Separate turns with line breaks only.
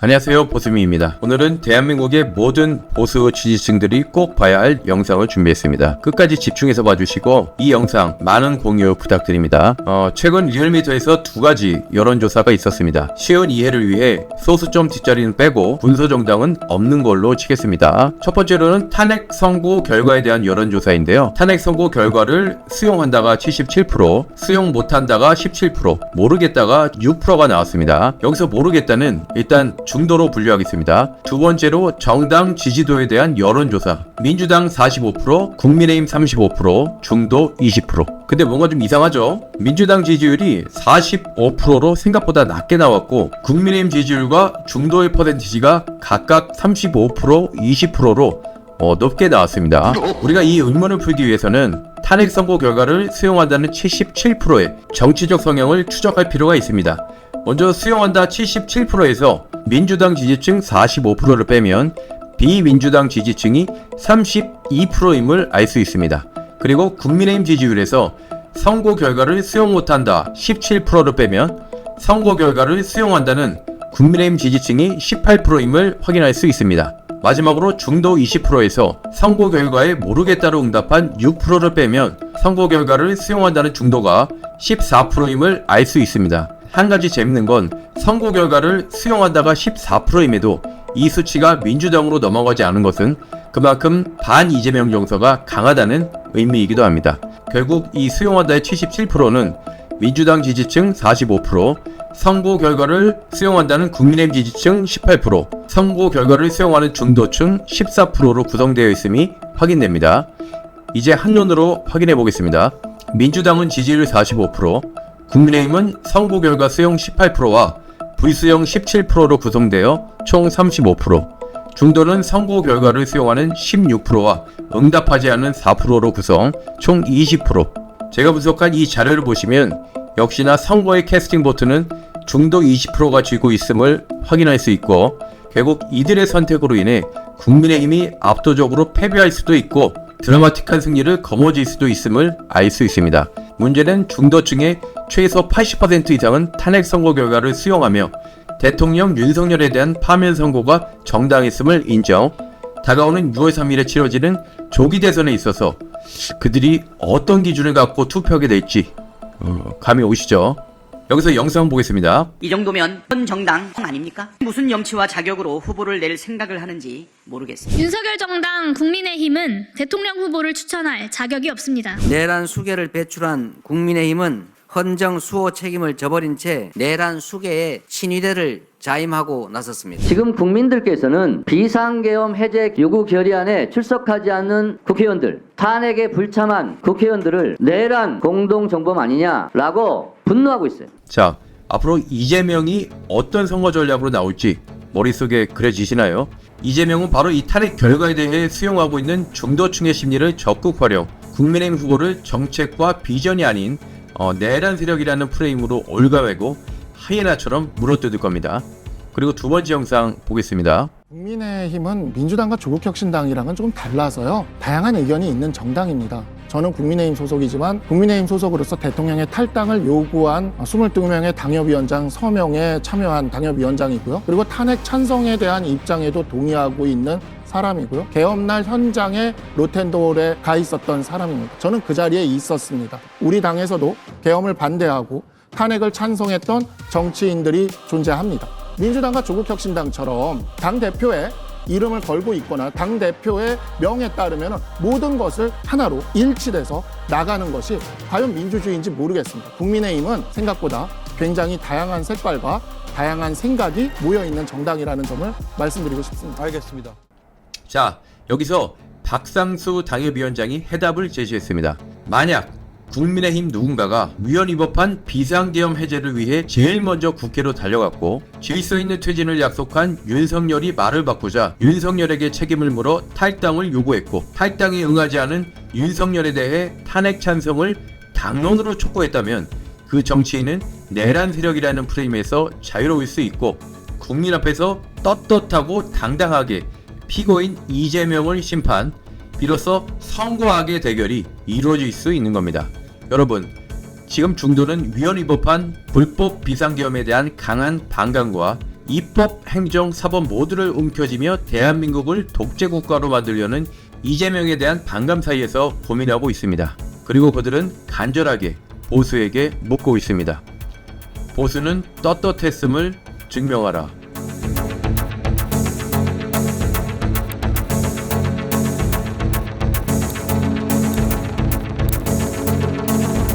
안녕하세요, 보수미입니다. 오늘은 대한민국의 모든 보수 지지층들이 꼭 봐야 할 영상을 준비했습니다. 끝까지 집중해서 봐주시고 이 영상 많은 공유 부탁드립니다. 최근 리얼미터에서 두 가지 여론조사가 있었습니다. 쉬운 이해를 위해 소수점 뒷자리는 빼고 군소정당은 없는 걸로 치겠습니다. 첫 번째로는 탄핵 선고 결과에 대한 여론조사인데요. 탄핵 선고 결과를 수용한다가 77%, 수용 못한다가 17%, 모르겠다가 6%가 나왔습니다. 여기서 모르겠다는 일단 중도로 분류하겠습니다. 두 번째로 정당 지지도에 대한 여론조사. 민주당 45%, 국민의힘 35%, 중도 20%. 근데 뭔가 좀 이상하죠? 민주당 지지율이 45%로 생각보다 낮게 나왔고 국민의힘 지지율과 중도의 퍼센티지가 각각 35%, 20%로 높게 나왔습니다. 우리가 이 의문을 풀기 위해서는 탄핵 선고 결과를 수용한다는 77%의 정치적 성향을 추적할 필요가 있습니다. 먼저 수용한다 77%에서 민주당 지지층 45%를 빼면 비민주당 지지층이 32%임을 알 수 있습니다. 그리고 국민의힘 지지율에서 선고 결과를 수용 못한다 17%를 빼면 선고 결과를 수용한다는 국민의힘 지지층이 18%임을 확인할 수 있습니다. 마지막으로 중도 20%에서 선고 결과에 모르겠다로 응답한 6%를 빼면 선고 결과를 수용한다는 중도가 14%임을 알 수 있습니다. 한 가지 재밌는 건 선고 결과를 수용한다가 14%임에도 이 수치가 민주당으로 넘어가지 않은 것은 그만큼 반 이재명 정서가 강하다는 의미이기도 합니다. 결국 이 수용한다의 77%는 민주당 지지층 45%, 선고 결과를 수용한다는 국민의힘 지지층 18%, 선고 결과를 수용하는 중도층 14%로 구성되어 있음이 확인됩니다. 이제 한눈으로 확인해 보겠습니다. 민주당은 지지율 45%, 국민의힘은 선고 결과 수용 18%와 불수용 17%로 구성되어 총 35%, 중도는 선고 결과를 수용하는 16%와 응답하지 않은 4%로 구성, 총 20%. 제가 분석한 이 자료를 보시면 역시나 선거의 캐스팅 보트는 중도 20%가 쥐고 있음을 확인할 수 있고 결국 이들의 선택으로 인해 국민의힘이 압도적으로 패배할 수도 있고 드라마틱한 승리를 거머쥘 수도 있음을 알 수 있습니다. 문제는 중도층의 최소 80% 이상은 탄핵 선고 결과를 수용하며 대통령 윤석열에 대한 파면 선고가 정당했음을 인정. 다가오는 6월 3일에 치러지는 조기 대선에 있어서 그들이 어떤 기준을 갖고 투표하게 될지 감이 오시죠? 여기서 영상 보겠습니다.
이 정도면 현 정당 아닙니까? 무슨 염치와 자격으로 후보를 낼 생각을 하는지 모르겠습니다.
윤석열 정당 국민의힘은 대통령 후보를 추천할 자격이 없습니다.
내란 수계를 배출한 국민의힘은 헌정 수호 책임을 저버린 채 내란 수계의 친위대를 자임하고 나섰습니다.
지금 국민들께서는 비상계엄 해제 요구 결의안에 출석하지 않는 국회의원들, 탄핵에 불참한 국회의원들을 내란 공동정범 아니냐라고 분노하고 있어요.
자, 앞으로 이재명이 어떤 선거 전략으로 나올지 머릿속에 그려지시나요? 이재명은 바로 이 탄핵 결과에 대해 수용하고 있는 중도층의 심리를 적극 활용, 국민의힘 후보를 정책과 비전이 아닌 내란 세력이라는 프레임으로 올가매고 하이에나처럼 물어뜯을 겁니다. 그리고 두 번째 영상 보겠습니다.
국민의힘은 민주당과 조국혁신당이랑은 조금 달라서요. 다양한 의견이 있는 정당입니다. 저는 국민의힘 소속이지만 국민의힘 소속으로서 대통령의 탈당을 요구한 22명의 당협위원장 서명에 참여한 당협위원장이고요. 그리고 탄핵 찬성에 대한 입장에도 동의하고 있는 사람이고요. 계엄날 현장에 로텐도홀에 가 있었던 사람입니다. 저는 그 자리에 있었습니다. 우리 당에서도 계엄을 반대하고 탄핵을 찬성했던 정치인들이 존재합니다. 민주당과 조국혁신당처럼 당대표의 이름을 걸고 있거나 당대표의 명에 따르면 모든 것을 하나로 일치돼서 나가는 것이 과연 민주주의인지 모르겠습니다. 국민의힘은 생각보다 굉장히 다양한 색깔과 다양한 생각이 모여있는 정당이라는 점을 말씀드리고 싶습니다.
알겠습니다.
자, 여기서 박상수 당협위원장이 해답을 제시했습니다. 만약 국민의힘 누군가가 위헌 위법한 비상계엄 해제를 위해 제일 먼저 국회로 달려갔고 질서 있는 퇴진을 약속한 윤석열이 말을 바꾸자 윤석열에게 책임을 물어 탈당을 요구했고 탈당에 응하지 않은 윤석열에 대해 탄핵 찬성을 당론으로 촉구했다면 그 정치인은 내란 세력이라는 프레임에서 자유로울 수 있고 국민 앞에서 떳떳하고 당당하게 피고인 이재명을 심판, 비로소 선거악의 대결이 이루어질 수 있는 겁니다. 여러분, 지금 중도는 위헌 위법한 불법 비상계엄에 대한 강한 반감과 입법, 행정, 사법 모두를 움켜쥐며 대한민국을 독재국가로 만들려는 이재명에 대한 반감 사이에서 고민하고 있습니다. 그리고 그들은 간절하게 보수에게 묻고 있습니다. 보수는 떳떳했음을 증명하라.